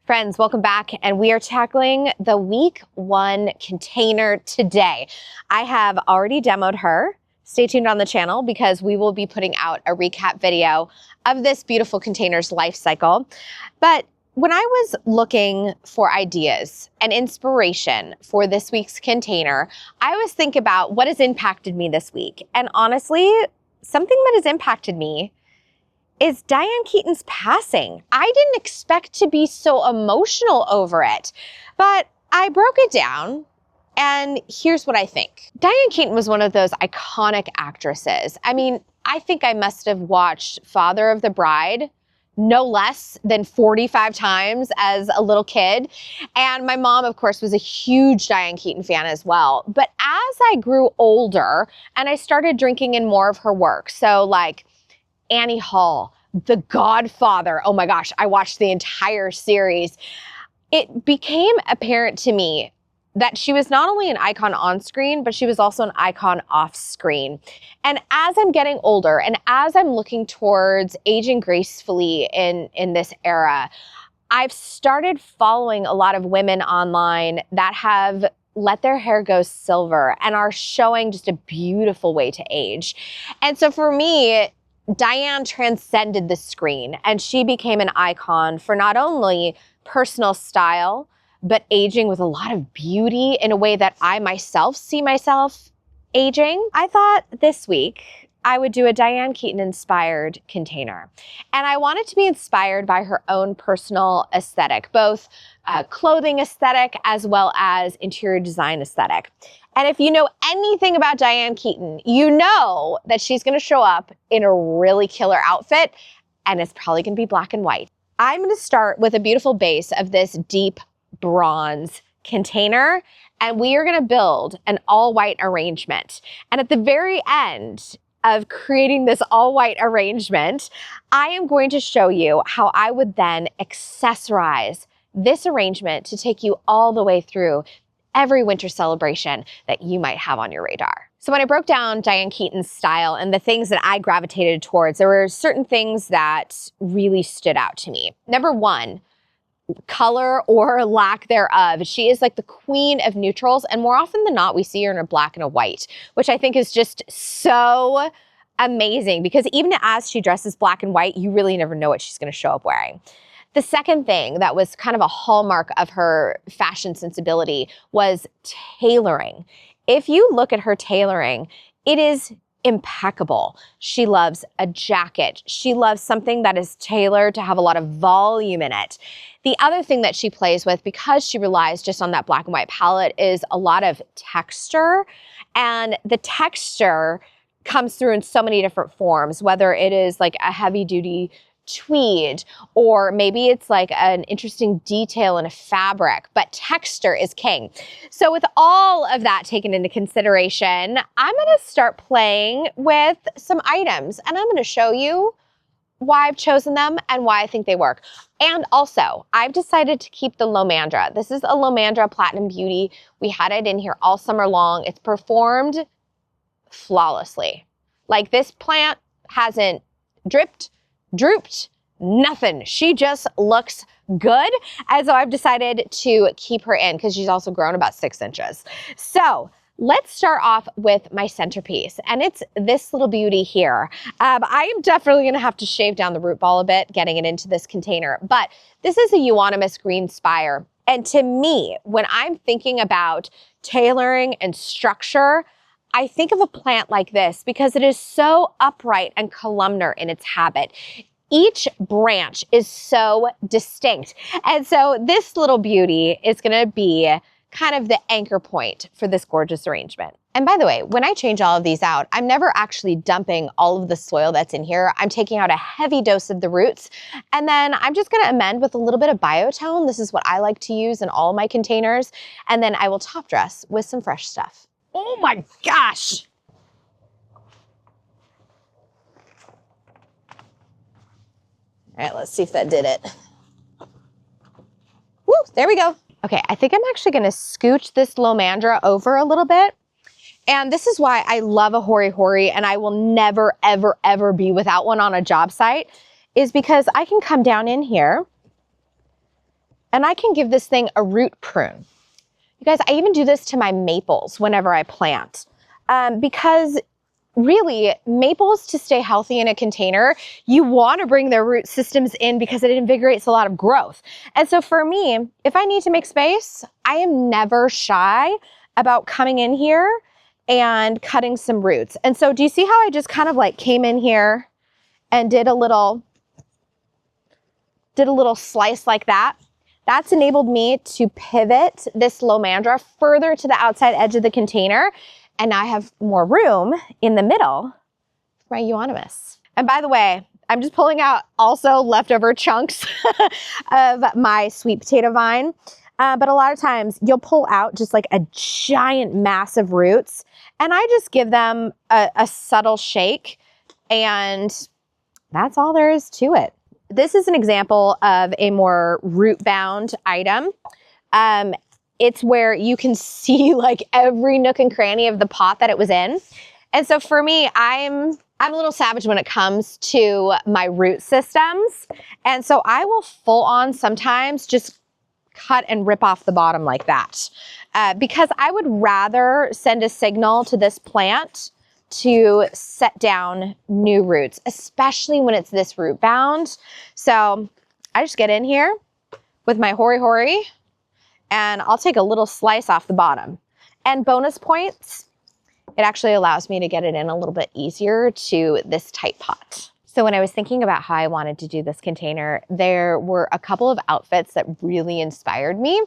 Friends, welcome back, and we are tackling the week 1 container today. I have already demoed her. Stay tuned on the channel because we will be putting out a recap video of this beautiful container's life cycle. But when I was looking for ideas and inspiration for this week's container, I was thinking about what has impacted me this week. And honestly, something that has impacted me is Diane Keaton's passing. I didn't expect to be so emotional over it, but I broke it down, and here's what I think. Diane Keaton was one of those iconic actresses. I mean, I think I must have watched Father of the Bride no less than 45 times as a little kid. And my mom, of course, was a huge Diane Keaton fan as well. But as I grew older and I started drinking in more of her work, so like Annie Hall, The Godfather. Oh my gosh, I watched the entire series. It became apparent to me that she was not only an icon on screen, but she was also an icon off screen. And as I'm getting older and as I'm looking towards aging gracefully in this era, I've started following a lot of women online that have let their hair go silver and are showing just a beautiful way to age. And so for me, Diane transcended the screen, and she became an icon for not only personal style, but aging with a lot of beauty in a way that I myself see myself aging. I thought this week I would do a Diane Keaton-inspired container. And I wanted to be inspired by her own personal aesthetic, both clothing aesthetic as well as interior design aesthetic. And if you know anything about Diane Keaton, you know that she's gonna show up in a really killer outfit, and it's probably gonna be black and white. I'm gonna start with a beautiful base of this deep bronze container, and we are gonna build an all-white arrangement. And at the very end of creating this all-white arrangement, I am going to show you how I would then accessorize this arrangement to take you all the way through every winter celebration that you might have on your radar. So when I broke down Diane Keaton's style and the things that I gravitated towards, there were certain things that really stood out to me. Number one, color or lack thereof. She is like the queen of neutrals, and more often than not, we see her in a black and a white, which I think is just so amazing because even as she dresses black and white, you really never know what she's gonna show up wearing. The second thing that was kind of a hallmark of her fashion sensibility was tailoring. If you look at her tailoring, it is impeccable. She loves a jacket. She loves something that is tailored to have a lot of volume in it. The other thing that she plays with, because she relies just on that black and white palette, is a lot of texture. And the texture comes through in so many different forms, whether it is like a heavy duty tweed, or maybe it's like an interesting detail in a fabric, but texture is king. So with all of that taken into consideration, I'm gonna start playing with some items, and I'm gonna show you why I've chosen them and why I think they work. And also, I've decided to keep the Lomandra. This is a Lomandra Platinum Beauty. We had it in here all summer long. It's performed flawlessly. Like, this plant hasn't dripped, drooped, nothing. She just looks good. And so I've decided to keep her in because she's also grown about 6 inches. So let's start off with my centerpiece, and it's this little beauty here. I am definitely gonna have to shave down the root ball a bit getting it into this container, but this is a Euonymus green Spire. And to me, when I'm thinking about tailoring and structure, I think of a plant like this because it is so upright and columnar in its habit. Each branch is so distinct. And so this little beauty is gonna be kind of the anchor point for this gorgeous arrangement. And by the way, when I change all of these out, I'm never actually dumping all of the soil that's in here. I'm taking out a heavy dose of the roots, and then I'm just gonna amend with a little bit of biotone. This is what I like to use in all my containers. And then I will top dress with some fresh stuff. Oh my gosh. All right, let's see if that did it. Woo, there we go. Okay, I think I'm actually gonna scooch this Lomandra over a little bit. And this is why I love a hori-hori, and I will never, ever, ever be without one on a job site, is because I can come down in here and I can give this thing a root prune. You guys, I even do this to my maples whenever I plant, because really, maples, to stay healthy in a container, you want to bring their root systems in because it invigorates a lot of growth. And so for me, if I need to make space, I am never shy about coming in here and cutting some roots. And so do you see how I just kind of like came in here and did a little slice like that? That's enabled me to pivot this Lomandra further to the outside edge of the container. And now I have more room in the middle for my Euonymus. And by the way, I'm just pulling out also leftover chunks of my sweet potato vine. But a lot of times you'll pull out just like a giant mass of roots, and I just give them a subtle shake, and that's all there is to it. This is an example of a more root-bound item. It's where you can see like every nook and cranny of the pot that it was in. And so for me, I'm a little savage when it comes to my root systems. And so I will full on sometimes just cut and rip off the bottom like that. Because I would rather send a signal to this plant to set down new roots, especially when it's this root bound. So I just get in here with my hori, and I'll take a little slice off the bottom. And bonus points, it actually allows me to get it in a little bit easier to this tight pot. So when I was thinking about how I wanted to do this container, there were a couple of outfits that really inspired me,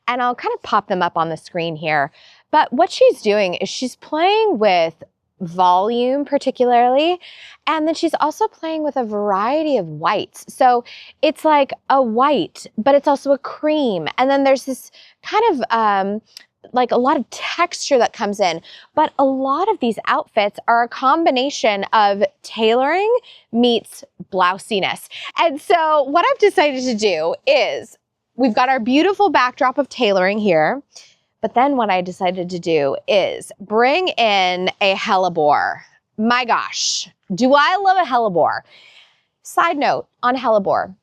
and I'll kind of pop them up on the screen here. But what she's doing is she's playing with volume particularly, and then she's also playing with a variety of whites. So it's like a white, but it's also a cream, and then there's this kind of like a lot of texture that comes in. But a lot of these outfits are a combination of tailoring meets blousiness. And so what I've decided to do is we've got our beautiful backdrop of tailoring here. But then what I decided to do is bring in a hellebore. My gosh, do I love a hellebore? Side note on hellebore,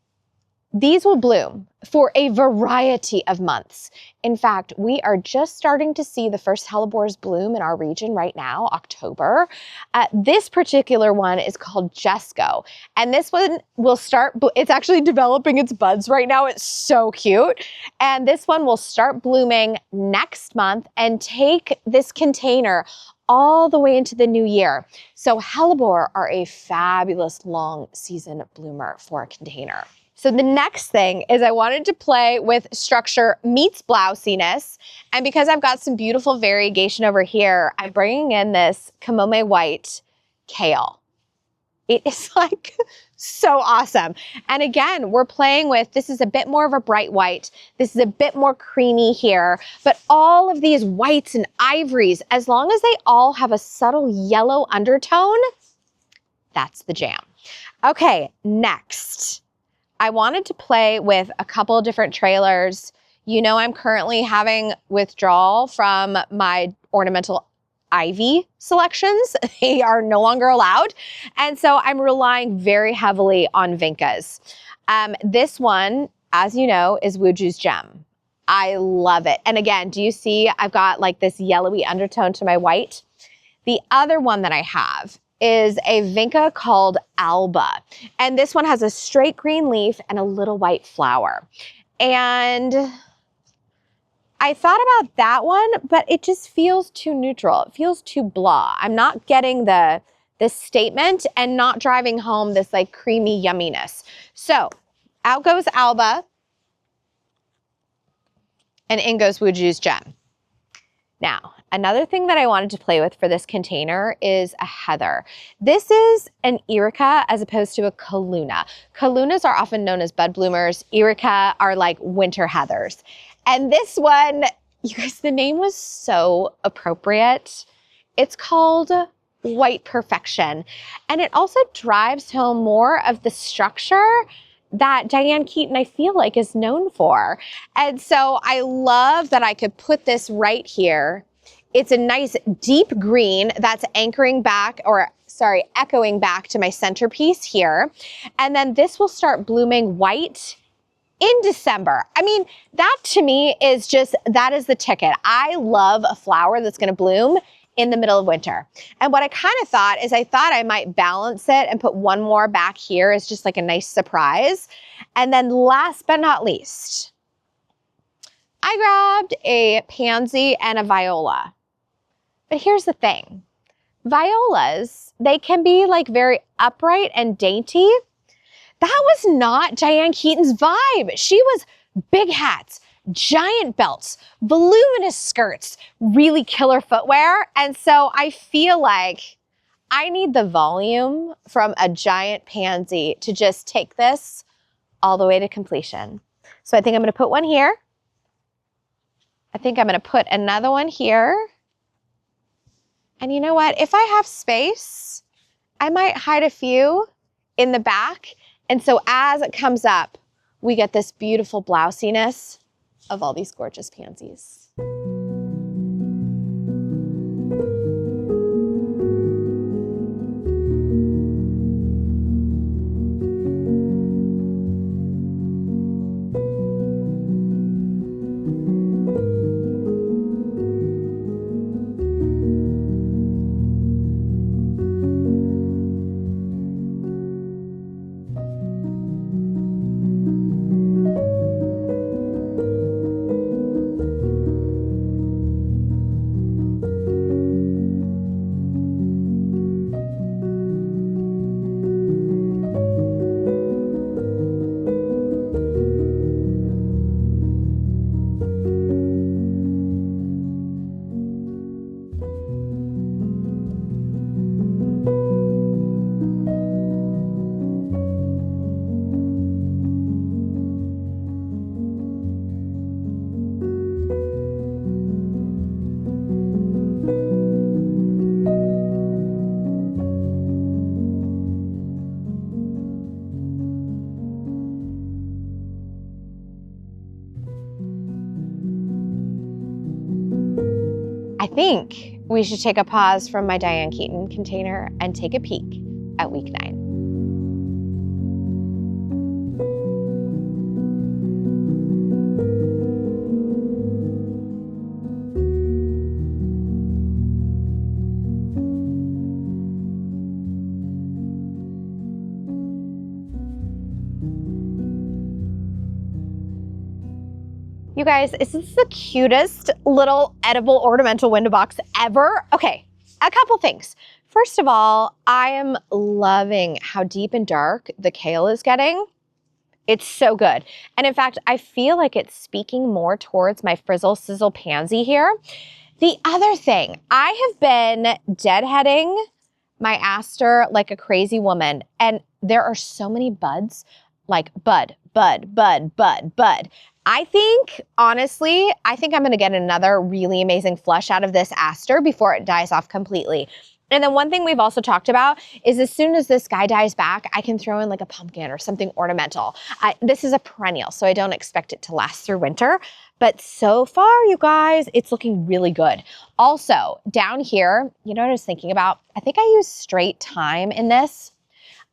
these will bloom for a variety of months. In fact, we are just starting to see the first hellebores bloom in our region right now, October. This particular one is called Jesko, and this one will start, it's actually developing its buds right now. It's so cute. And this one will start blooming next month and take this container all the way into the new year. So hellebore are a fabulous long season bloomer for a container. So the next thing is I wanted to play with structure meets blousiness. And because I've got some beautiful variegation over here, I'm bringing in this Kamome white Kale. It is like so awesome. And again, we're playing with, this is a bit more of a bright white. This is a bit more creamy here, but all of these whites and ivories, as long as they all have a subtle yellow undertone, that's the jam. Okay, next. I wanted to play with a couple of different trailers. You know, I'm currently having withdrawal from my ornamental ivy selections. They are no longer allowed. And so I'm relying very heavily on Vinca's. This one, as you know, is Wuju's gem. I love it. And again, do you see I've got like this yellowy undertone to my white? The other one that I have is a Vinca called Alba. And this one has a straight green leaf and a little white flower. And I thought about that one, but it just feels too neutral. It feels too blah. I'm not getting this statement and not driving home this like creamy yumminess. So out goes Alba and in goes Wuju's gem. Now, another thing that I wanted to play with for this container is a heather. This is an erica as opposed to a calluna. Callunas are often known as bud bloomers. Erica are like winter heathers. And this one, you guys, the name was so appropriate. It's called White Perfection. And it also drives home more of the structure that Diane Keaton, I feel like, is known for. And so I love that I could put this right here. It's a nice deep green that's anchoring back, or sorry, echoing back to my centerpiece here. And then this will start blooming white in December. I mean, that to me is just, that is the ticket. I love a flower that's gonna bloom in the middle of winter. And what I kind of thought is I thought I might balance it and put one more back here as just like a nice surprise. And then last but not least, I grabbed a pansy and a viola. But here's the thing. Violas, they can be like very upright and dainty. That was not Diane Keaton's vibe. She was big hats, giant belts, voluminous skirts, really killer footwear. And so I feel like I need the volume from a giant pansy to just take this all the way to completion. So I think I'm going to put one here. I think I'm going to put another one here. And you know what? If I have space, I might hide a few in the back. And so as it comes up, we get this beautiful blousiness of all these gorgeous pansies. I think we should take a pause from my Diane Keaton container and take a peek at week 9. You guys, is this the cutest little edible ornamental window box ever? Okay, a couple things. First of all, I am loving how deep and dark the kale is getting. It's so good. And in fact, I feel like it's speaking more towards my frizzle sizzle pansy here. The other thing, I have been deadheading my aster like a crazy woman, and there are so many buds, like bud, bud, bud, bud, bud. I think, honestly, I think I'm gonna get another really amazing flush out of this aster before it dies off completely. And then one thing we've also talked about is as soon as this guy dies back, I can throw in like a pumpkin or something ornamental. This is a perennial, so I don't expect it to last through winter. But so far, you guys, it's looking really good. Also, down here, you know what I was thinking about? I think I used straight thyme in this.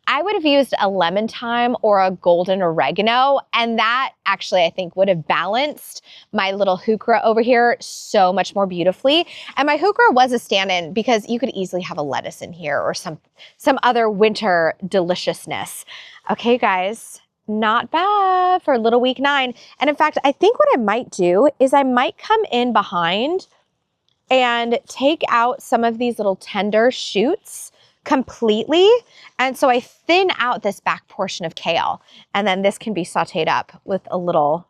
I would have used a lemon thyme or a golden oregano, and that actually I think would have balanced my little heuchera over here so much more beautifully. And my heuchera was a stand-in because you could easily have a lettuce in here or some other winter deliciousness. Okay, guys, not bad for little week 9. And in fact, I think what I might do is I might come in behind and take out some of these little tender shoots completely. And so I thin out this back portion of kale, and then this can be sauteed up with a little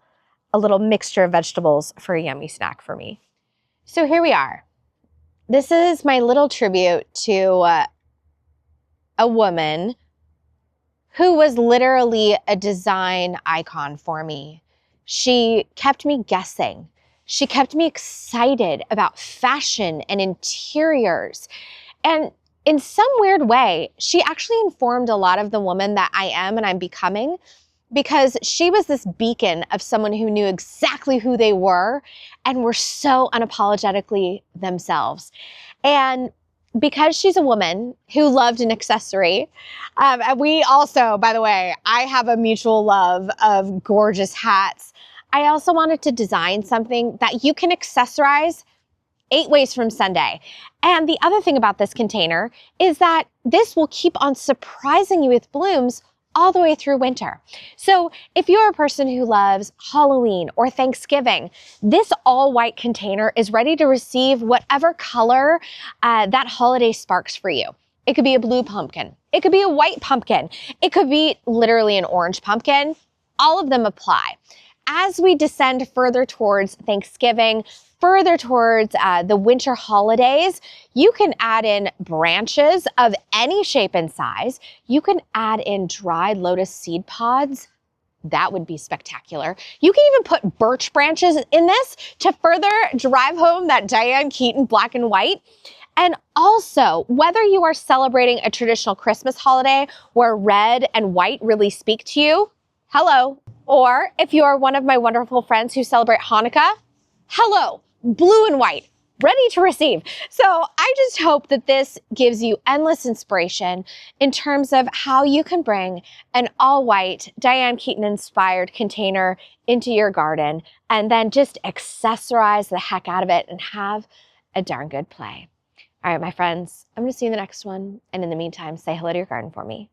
mixture of vegetables for a yummy snack for me. So here we are. This is my little tribute to a woman who was literally a design icon for me. She kept me guessing. She kept me excited about fashion and interiors. And in some weird way, she actually informed a lot of the woman that I am and I'm becoming, because she was this beacon of someone who knew exactly who they were and were so unapologetically themselves. And because she's a woman who loved an accessory, and we also, by the way, I have a mutual love of gorgeous hats. I also wanted to design something that you can accessorize 8 ways from Sunday. And the other thing about this container is that this will keep on surprising you with blooms all the way through winter. So if you're a person who loves Halloween or Thanksgiving, this all white container is ready to receive whatever color that holiday sparks for you. It could be a blue pumpkin. It could be a white pumpkin. It could be literally an orange pumpkin. All of them apply. As we descend further towards Thanksgiving, further towards the winter holidays, you can add in branches of any shape and size. You can add in dried lotus seed pods. That would be spectacular. You can even put birch branches in this to further drive home that Diane Keaton black and white. And also, whether you are celebrating a traditional Christmas holiday where red and white really speak to you, hello. Or if you are one of my wonderful friends who celebrate Hanukkah, hello, blue and white, ready to receive. So I just hope that this gives you endless inspiration in terms of how you can bring an all-white Diane Keaton-inspired container into your garden and then just accessorize the heck out of it and have a darn good play. All right, my friends, I'm going to see you in the next one. And in the meantime, say hello to your garden for me.